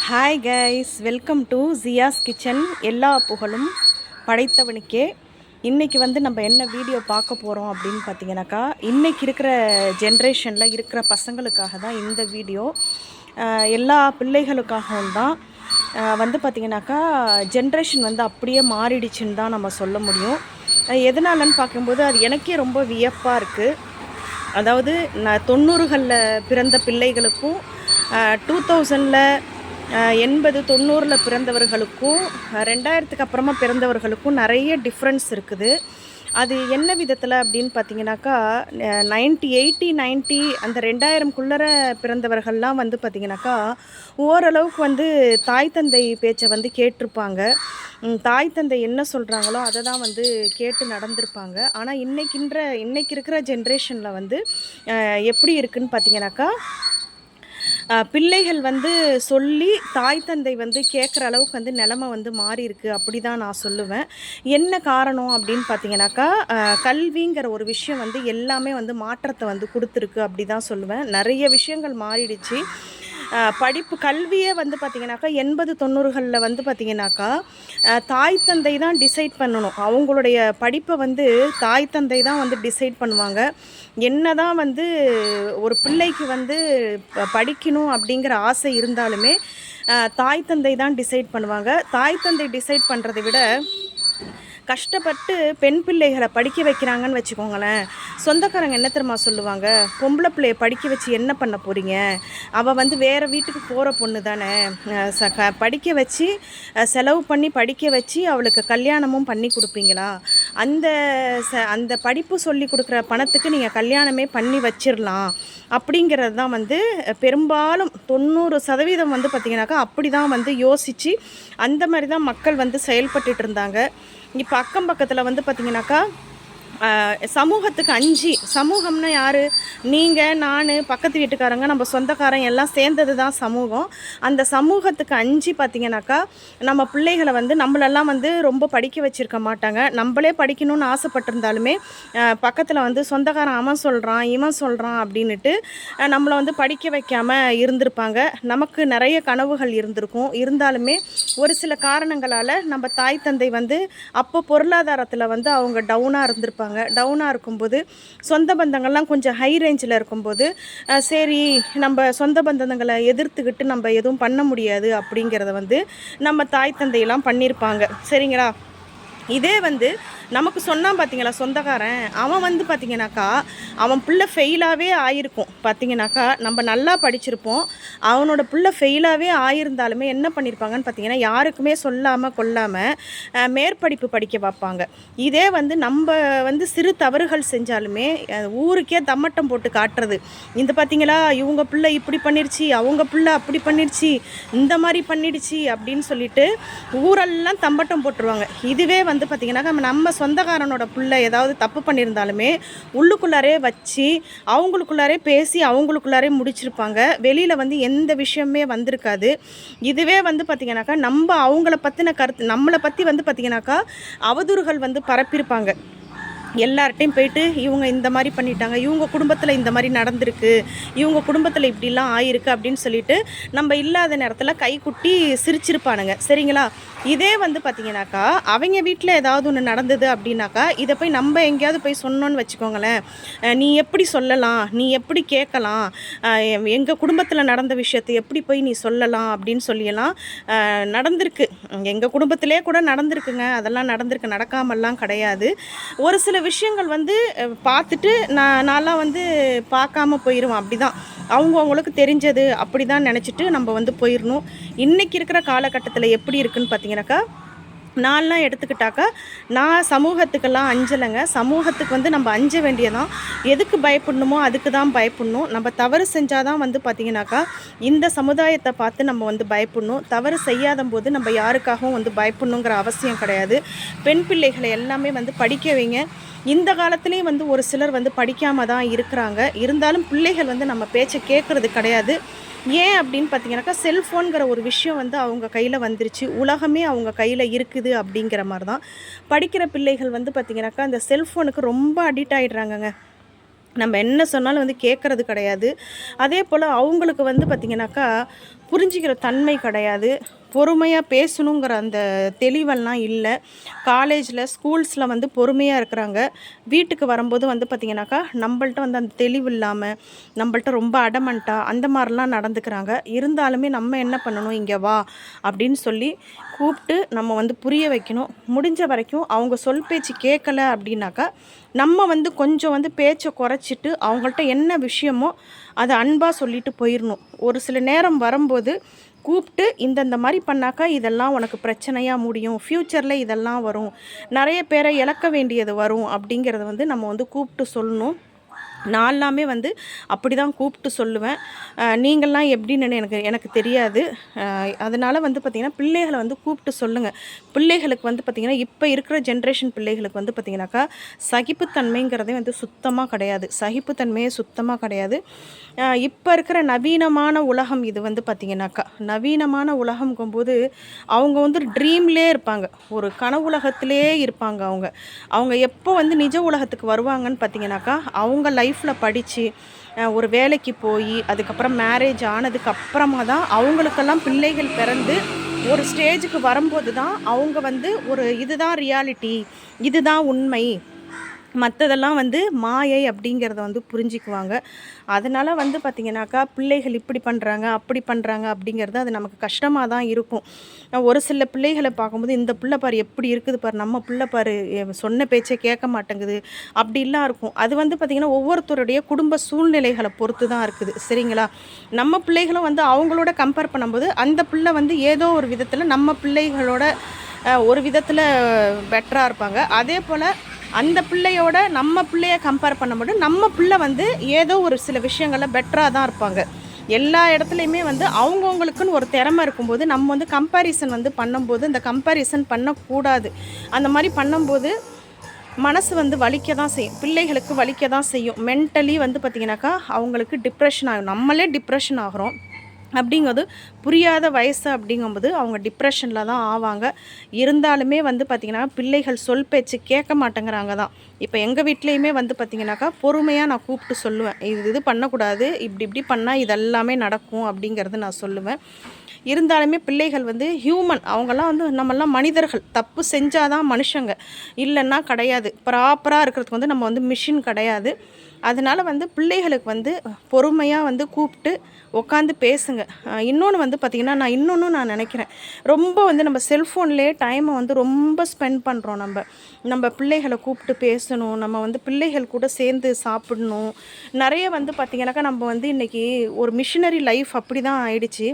Hi guys, welcome to Jiya's kitchen. எல்லா புகழும் படைத்தவனுக்கே. இன்றைக்கி நம்ம என்ன வீடியோ பார்க்க போகிறோம் அப்படின்னு பார்த்தீங்கன்னாக்கா, இன்றைக்கி இருக்கிற ஜென்ரேஷனில் இருக்கிற பசங்களுக்காக தான் இந்த வீடியோ. எல்லா பிள்ளைகளுக்காகவும் தான். பார்த்திங்கனாக்கா ஜென்ரேஷன் அப்படியே மாறிடுச்சுன்னு தான் நம்ம சொல்ல முடியும். எதனாலன்னு பார்க்கும்போது அது எனக்கே ரொம்ப வியப்பாக இருக்குது. அதாவது 90களில் பிறந்த பிள்ளைகளுக்கும் 2000ல் 80 90ல் பிறந்தவர்களுக்கும் 2000க்கு அப்புறமா பிறந்தவர்களுக்கும் நிறைய டிஃப்ரென்ஸ் இருக்குது. அது என்ன விதத்தில் அப்படின்னு பார்த்தீங்கன்னாக்கா, 80 அந்த 2000க்குள்ளே பிறந்தவர்கள்லாம் பார்த்திங்கனாக்கா ஓரளவுக்கு தாய் தந்தை பேச்சை கேட்டிருப்பாங்க. தாய் தந்தை என்ன சொல்கிறாங்களோ அதை தான் கேட்டு நடந்திருப்பாங்க. ஆனால் இன்றைக்கி இருக்கிற ஜென்ரேஷனில் எப்படி இருக்குதுன்னு பார்த்தீங்கன்னாக்கா, பிள்ளைகள் சொல்லி தாய் தந்தை கேட்குற அளவுக்கு நிலமை மாறி இருக்குது அப்படி தான் நான் சொல்லுவேன். என்ன காரணம் அப்படின்னு பார்த்தீங்கன்னாக்கா, கல்விங்கிற ஒரு விஷயம் எல்லாமே மாற்றத்தை கொடுத்துருக்கு அப்படி தான் சொல்லுவேன். நிறைய விஷயங்கள் மாறிடுச்சு. படிப்பு கல்வியே பார்த்திங்கனாக்கா 80 90களில் பார்த்திங்கனாக்கா தாய் தந்தை தான் டிசைட் பண்ணணும். அவங்களுடைய படிப்பை தாய் தந்தை தான் டிசைட் பண்ணுவாங்க. என்ன தான் ஒரு பிள்ளைக்கு படிக்கணும் அப்படிங்கிற ஆசை இருந்தாலுமே தாய் தந்தை தான் டிசைட் பண்ணுவாங்க. தாய் தந்தை டிசைட் பண்ணுறதை விட கஷ்டப்பட்டு பெண் பிள்ளைகளை படிக்க வைக்கிறாங்கன்னு வச்சுக்கோங்களேன். சொந்தக்காரங்க என்ன தெரியுமா சொல்லுவாங்க, பொம்பளை பிள்ளையை படிக்க வச்சு என்ன பண்ண போகிறீங்க, அவள் வேறு வீட்டுக்கு போகிற பொண்ணு தானே, படிக்க வச்சு செலவு பண்ணி படிக்க வச்சு அவளுக்கு கல்யாணமும் பண்ணி கொடுப்பீங்களா, அந்த படிப்பு சொல்லி கொடுக்குற பணத்துக்கு நீங்கள் கல்யாணமே பண்ணி வச்சிடலாம் அப்படிங்கிறது தான் பெரும்பாலும் 90% பார்த்திங்கனாக்கா அப்படி தான் யோசித்து அந்த மாதிரி தான் மக்கள் செயல்பட்டுட்டு இருந்தாங்க. இப்போ அக்கம் பக்கத்தில் பார்த்திங்கனாக்கா சமூகத்துக்கு அஞ்சு, சமூகம்னா யார், நீங்கள் நான் பக்கத்து வீட்டுக்காரங்க நம்ம சொந்தக்காரங்க எல்லாம் சேர்ந்தது தான் சமூகம். அந்த சமூகத்துக்கு அஞ்சு பார்த்திங்கனாக்கா நம்ம பிள்ளைகளை நம்மளெல்லாம் ரொம்ப படிக்க வச்சுருக்க மாட்டாங்க. நம்மளே படிக்கணும்னு ஆசைப்பட்டிருந்தாலுமே பக்கத்தில் சொந்தக்காரன் அவன் சொல்கிறான் இவன் சொல்கிறான் அப்படின்ட்டு நம்மளை படிக்க வைக்காமல் இருந்திருப்பாங்க. நமக்கு நிறைய கனவுகள் இருந்திருக்கும். இருந்தாலுமே ஒரு சில காரணங்களால் நம்ம தாய் தந்தை அப்போ பொருளாதாரத்தில் அவங்க டவுனாக இருந்திருப்பாங்க. டவுனாக இருக்கும்போது சொந்த பந்தங்கள்லாம் கொஞ்சம் ஹை ரேஞ்சில் இருக்கும்போது சரி நம்ம சொந்த பந்தங்களை எதிர்த்துக்கிட்டு நம்ம எதுவும் பண்ண முடியாது அப்படிங்கிறத நம்ம தாய் தந்தையெல்லாம் பண்ணியிருப்பாங்க. சரிங்களா. இதே நமக்கு சொன்னான் பார்த்தீங்களா சொந்தக்காரன், அவன் பார்த்திங்கனாக்கா அவன் பிள்ளை ஃபெயிலாகவே ஆகிருக்கும். பார்த்திங்கனாக்கா நம்ம நல்லா படிச்சிருப்போம், அவனோட பிள்ளை ஃபெயிலாகவே ஆகியிருந்தாலுமே என்ன பண்ணியிருப்பாங்கன்னு பார்த்திங்கன்னா யாருக்குமே சொல்லாமல் கொள்ளாமல் மேற்படிப்பு படிக்க வைப்பாங்க. இதே நம்ம சிறு தவறுகள் செஞ்சாலுமே ஊருக்கே தம்மட்டம் போட்டு காட்டுறது, இந்த பார்த்திங்களா இவங்க பிள்ளை இப்படி பண்ணிருச்சு, அவங்க பிள்ளை அப்படி பண்ணிருச்சு, இந்த மாதிரி பண்ணிடுச்சு அப்படின்னு சொல்லிட்டு ஊரெல்லாம் தம்பட்டம் போட்டுருவாங்க. இதுவே பார்த்திங்கனாக்கா நம்ம சொந்தக்காரனோட பிள்ளை ஏதாவது தப்பு பண்ணியிருந்தாலுமே உள்ளுக்குள்ளாரே வச்சு அவங்களுக்குள்ளாரே பேசி அவங்களுக்குள்ளாரே முடிச்சிருப்பாங்க. வெளியில் எந்த விஷயமே வந்திருக்காது. இதுவே பார்த்திங்கனாக்கா நம்ம அவங்கள பற்றின கருத்து, நம்மளை பற்றி பார்த்திங்கனாக்கா அவதூறுகள் பரப்பியிருப்பாங்க. எல்லார்ட்டையும் போயிட்டு இவங்க இந்த மாதிரி பண்ணிட்டாங்க, இவங்க குடும்பத்தில் இந்த மாதிரி நடந்திருக்கு, இவங்க குடும்பத்தில் இப்படிலாம் ஆயிருக்கு அப்படின்னு சொல்லிட்டு நம்ம இல்லாத நேரத்தில் கைக்குட்டி சிரிச்சிருப்பானுங்க. சரிங்களா. இதே பார்த்திங்கனாக்கா அவங்க வீட்டில் ஏதாவது ஒன்று நடந்தது அப்படின்னாக்கா இதை போய் நம்ம எங்கேயாவது போய் சொன்னோன்னு வச்சுக்கோங்களேன், நீ எப்படி சொல்லலாம், நீ எப்படி கேட்கலாம், எங்கள் குடும்பத்தில் நடந்த விஷயத்தை எப்படி போய் நீ சொல்லலாம் அப்படின்னு சொல்லியெல்லாம் நடந்திருக்கு. எங்கள் குடும்பத்திலே கூட நடந்திருக்குங்க. அதெல்லாம் நடந்திருக்கு, நடக்காமல்லாம் கிடையாது. ஒரு சில விஷயங்கள் பார்த்துட்டு நான்லாம் பார்க்காம போயிடுவோம். அப்படி தான் அவங்களுக்கு தெரிஞ்சது அப்படி தான் நினச்சிட்டு நம்ம போயிடணும். இன்றைக்கி இருக்கிற காலகட்டத்தில் எப்படி இருக்குதுன்னு பார்த்திங்கனாக்கா, நான்லாம் எடுத்துக்கிட்டாக்கா நான் சமூகத்துக்கெல்லாம் அஞ்சலைங்க. சமூகத்துக்கு நம்ம அஞ்ச வேண்டியதான். எதுக்கு பயப்படணுமோ அதுக்கு தான் பயப்படணும். நம்ம தவறு செஞ்சால் தான் பார்த்திங்கனாக்கா இந்த சமுதாயத்தை பார்த்து நம்ம பயப்படணும். தவறு செய்யாத போது நம்ம யாருக்காகவும் பயப்படணுங்கிற அவசியம் கிடையாது. பெண் பிள்ளைகளை எல்லாமே படிக்க வைங்க. இந்த காலத்துலேயும் ஒரு சிலர் படிக்காமல் தான் இருக்கிறாங்க. இருந்தாலும் பிள்ளைகள் நம்ம பேச்சை கேட்குறது கிடையாது. ஏன் அப்படின்னு பார்த்தீங்கன்னாக்கா, செல்ஃபோனுங்கிற ஒரு விஷயம் அவங்க கையில் வந்துருச்சு. உலகமே அவங்க கையில் இருக்குது அப்படிங்கிற மாதிரி தான். படிக்கிற பிள்ளைகள் பார்த்திங்கனாக்கா அந்த செல்ஃபோனுக்கு ரொம்ப அடிக்ட் ஆகிடுறாங்கங்க. நம்ம என்ன சொன்னாலும் கேட்குறது கிடையாது. அதே போல் அவங்களுக்கு பார்த்திங்கனாக்கா புரிஞ்சிக்கிற தன்மை கிடையாது. பொறுமையாக பேசணுங்கிற அந்த தெளிவெல்லாம் இல்லை. காலேஜில் ஸ்கூல்ஸில் வந்து பொறுமையாக இருக்கிறாங்க. வீட்டுக்கு வரும்போது வந்து பார்த்திங்கனாக்கா நம்மள்ட்ட வந்து அந்த தெளிவு இல்லாமல் நம்மள்ட்ட ரொம்ப அடமண்ட்டாக அந்த மாதிரிலாம் நடந்துக்கிறாங்க. இருந்தாலுமே நம்ம என்ன பண்ணணும், இங்கே வா அப்படின்னு சொல்லி கூப்பிட்டு நம்ம வந்து புரிய வைக்கணும். முடிஞ்ச வரைக்கும் அவங்க சொல் பேச்சு கேட்கல அப்படின்னாக்கா நம்ம வந்து கொஞ்சம் வந்து பேச்சை குறைச்சிட்டு அவங்கள்ட்ட என்ன விஷயமோ அதை அன்பாக சொல்லிட்டு போயிடணும். ஒரு சில நேரம் வரும்போது கூப்பிட்டு இந்த மாதிரி பண்ணாக்கா இதெல்லாம் உனக்கு பிரச்சனையாக முடியும், ஃப்யூச்சரில் இதெல்லாம் வரும், நிறைய பேரை இழக்க வேண்டியது வரும் அப்படிங்கிறத வந்து நம்ம வந்து கூப்பிட்டு சொல்லணும். நான்லாமே வந்து அப்படி தான் கூப்பிட்டு சொல்லுவேன். நீங்கள்லாம் எப்படின்னு எனக்கு தெரியாது. அதனால் வந்து பார்த்திங்கன்னா பிள்ளைகளை வந்து கூப்பிட்டு சொல்லுங்கள். பிள்ளைகளுக்கு வந்து பார்த்திங்கன்னா இப்போ இருக்கிற ஜென்ரேஷன் பிள்ளைகளுக்கு வந்து பார்த்திங்கனாக்கா சகிப்புத்தன்மைங்கிறதே வந்து சுத்தமாக கிடையாது. சகிப்புத்தன்மையே சுத்தமாக கிடையாது. இப்போ இருக்கிற நவீனமான உலகம் இது வந்து பார்த்திங்கனாக்கா நவீனமான உலகங்கும்போது அவங்க வந்து ட்ரீம்லே இருப்பாங்க, ஒரு கனவுலகத்திலே இருப்பாங்க. அவங்க எப்போ வந்து நிஜ உலகத்துக்கு வருவாங்கன்னு பார்த்திங்கனாக்கா அவங்க லைஃப்பில் படித்து ஒரு வேலைக்கு போய் அதுக்கப்புறம் மேரேஜ் ஆனதுக்கு அப்புறமா தான் அவங்களுக்கெல்லாம் பிள்ளைகள் பிறந்து ஒரு ஸ்டேஜுக்கு வரும்போது தான் அவங்க வந்து ஒரு இதுதான் ரியாலிட்டி, இதுதான் உண்மை, மற்றதெல்லாம் வந்து மாயை அப்படிங்கிறத வந்து புரிஞ்சிக்குவாங்க. அதனால் வந்து பார்த்திங்கனாக்கா பிள்ளைகள் இப்படி பண்ணுறாங்க அப்படி பண்ணுறாங்க அப்படிங்கிறது அது நமக்கு கஷ்டமாக தான் இருக்கும். ஒரு சில பிள்ளைகளை பார்க்கும்போது இந்த பிள்ளை பாரு எப்படி இருக்குது பாரு, நம்ம பிள்ளை பாரு சொன்ன பேச்சை கேட்க மாட்டேங்குது அப்படிலாம் இருக்கும். அது வந்து பார்த்திங்கன்னா ஒவ்வொருத்தருடைய குடும்ப சூழ்நிலைகளை பொறுத்து தான் இருக்குது. சரிங்களா? நம்ம பிள்ளைகளும் வந்து அவங்களோட கம்பேர் பண்ணும்போது அந்த பிள்ளை வந்து ஏதோ ஒரு விதத்தில் நம்ம பிள்ளைகளோட ஒரு விதத்தில் பெட்டராக இருப்பாங்க. அதே போல் அந்த பிள்ளையோட நம்ம பிள்ளைய கம்பேர் பண்ணும்போது நம்ம பிள்ளை வந்து ஏதோ ஒரு சில விஷயங்களில் பெட்டராக தான் இருப்பாங்க. எல்லா இடத்துலையுமே வந்து அவங்கவுங்களுக்குன்னு ஒரு திறமை இருக்கும்போது நம்ம வந்து கம்பேரிசன் வந்து பண்ணும்போது இந்த கம்பேரிசன் பண்ணக்கூடாது. அந்த மாதிரி பண்ணும்போது மனசு வந்து வலிக்க தான் செய்யும், பிள்ளைகளுக்கு வலிக்க தான் செய்யும். மென்டலி வந்து பார்த்திங்கனாக்கா அவங்களுக்கு டிப்ரெஷன் ஆகும். நம்மளே டிப்ரெஷன் ஆகிறோம் அப்படிங்கிறது புரியாத வயசு அப்படிங்கும்போது அவங்க டிப்ரெஷனில் தான் ஆவாங்க. இருந்தாலுமே வந்து பார்த்திங்கன்னா பிள்ளைகள் சொல் பேச்சு கேட்க மாட்டேங்கிறாங்க தான். இப்போ எங்கள் வீட்லேயுமே வந்து பார்த்திங்கனாக்கா பொறுமையாக நான் கூப்பிட்டு சொல்லுவேன், இது பண்ணக்கூடாது, இப்படி பண்ணால் இதெல்லாமே நடக்கும் அப்படிங்கிறது நான் சொல்லுவேன். இருந்தாலுமே பிள்ளைகள் வந்து ஹியூமன், அவங்கெல்லாம் வந்து நம்மெல்லாம் மனிதர்கள், தப்பு செஞ்சால் தான் மனுஷங்க, இல்லைன்னா கிடையாது. ப்ராப்பராக இருக்கிறதுக்கு வந்து நம்ம வந்து மிஷின் கிடையாது. அதனால் வந்து பிள்ளைகளுக்கு வந்து பொறுமையாக வந்து கூப்பிட்டு உட்காந்து பேசுங்க. இன்னொன்று வந்து பார்த்திங்கன்னா நான் நினைக்கிறேன், ரொம்ப வந்து நம்ம செல்ஃபோன்லேயே டைமை வந்து ரொம்ப ஸ்பெண்ட் பண்ணுறோம். நம்ம பிள்ளைகளை கூப்பிட்டு பேசணும், நம்ம வந்து பிள்ளைகள் கூட சேர்ந்து சாப்பிடணும். நிறைய வந்து பார்த்திங்கனாக்கா நம்ம வந்து இன்றைக்கி ஒரு மிஷினரி லைஃப் அப்படி தான் ஆயிடுச்சு.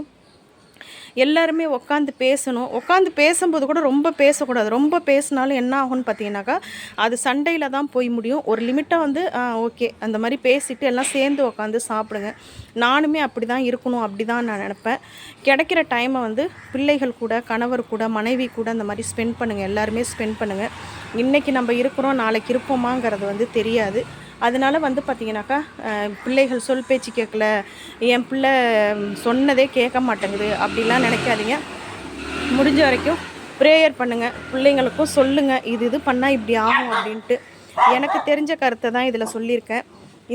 எல்லாருமே உட்காந்து பேசணும். உட்காந்து பேசும்போது கூட ரொம்ப பேசக்கூடாது. ரொம்ப பேசினாலும் என்ன ஆகும்னு பார்த்தீங்கன்னாக்கா அது சண்டையில் தான் போய் முடியும். ஒரு லிமிட்டாக வந்து ஓகே அந்த மாதிரி பேசிவிட்டு எல்லாம் சேர்ந்து உட்காந்து சாப்பிடுங்க. நானுமே அப்படி தான் இருக்கணும், அப்படி தான் நான் நினப்பேன். கிடைக்கிற டைமை வந்து பிள்ளைகள் கூட, கணவர் கூட, மனைவி கூட அந்த மாதிரி ஸ்பெண்ட் பண்ணுங்கள். எல்லாருமே ஸ்பெண்ட் பண்ணுங்கள். இன்றைக்கி நம்ம இருக்கிறோம், நாளைக்கு இருப்போமாங்கிறது வந்து தெரியாது. அதனால் வந்து பார்த்திங்கனாக்கா பிள்ளைகள் சொல் பேச்சு கேட்கல, என் பிள்ளை சொன்னதே கேட்க மாட்டேங்குது அப்படிலாம் நினைக்காதீங்க. முடிஞ்ச வரைக்கும் ப்ரேயர் பண்ணுங்கள், பிள்ளைங்களுக்கும் சொல்லுங்கள், இது பண்ணால் இப்படி ஆகும் அப்படின்ட்டு. எனக்கு தெரிஞ்ச கருத்தை தான் இதில் சொல்லியிருக்கேன்.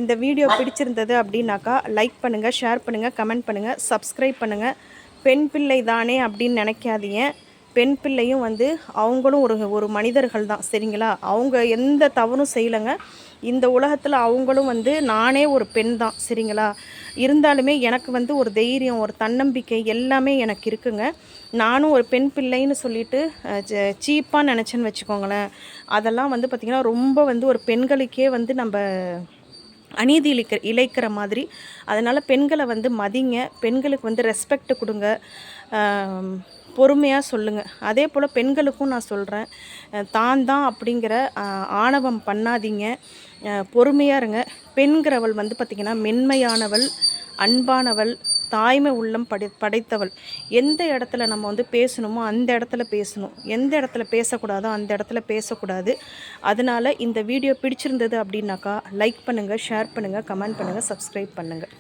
இந்த வீடியோ பிடிச்சிருந்தது அப்படின்னாக்கா லைக் பண்ணுங்கள், ஷேர் பண்ணுங்கள், கமெண்ட் பண்ணுங்கள், சப்ஸ்கிரைப் பண்ணுங்கள். பெண் பிள்ளை தானே அப்படின்னு நினைக்காதீங்க. பெண் பிள்ளையும் வந்து அவங்களும் ஒரு மனிதர்கள் தான். சரிங்களா? அவங்க எந்த தவறும் செய்யலைங்க. இந்த உலகத்தில் அவங்களும் வந்து நானே ஒரு பெண் தான். சரிங்களா? இருந்தாலுமே எனக்கு வந்து ஒரு தைரியம், ஒரு தன்னம்பிக்கை எல்லாமே எனக்கு இருக்குங்க. நானும் ஒரு பெண் பிள்ளைன்னு சொல்லிட்டு சீப்பாக நினச்சேன்னு வச்சுக்கோங்களேன். அதெல்லாம் வந்து பார்த்திங்கன்னா ரொம்ப வந்து ஒரு பெண்களுக்கே வந்து நம்ம அநீதி இழைக்கிற மாதிரி. அதனால் பெண்களை வந்து மதிங்க, பெண்களுக்கு வந்து ரெஸ்பெக்ட் கொடுங்க, பொறுமையாக சொல்லுங்கள். அதே போல் பெண்களுக்கும் நான் சொல்கிறேன், தான் அப்படிங்கிற ஆணவம் பண்ணாதீங்க, பொறுமையாக இருங்க. பெண்கிறவள் வந்து பார்த்திங்கன்னா மென்மையானவள், அன்பானவள், தாய்மை உள்ளம் படைத்தவள். எந்த இடத்துல நம்ம வந்து பேசணுமோ அந்த இடத்துல பேசணும், எந்த இடத்துல பேசக்கூடாதோ அந்த இடத்துல பேசக்கூடாது. அதனால் இந்த வீடியோ பிடிச்சிருந்தது அப்படின்னாக்கா லைக் பண்ணுங்கள், ஷேர் பண்ணுங்கள், கமெண்ட் பண்ணுங்கள், சப்ஸ்கிரைப் பண்ணுங்கள்.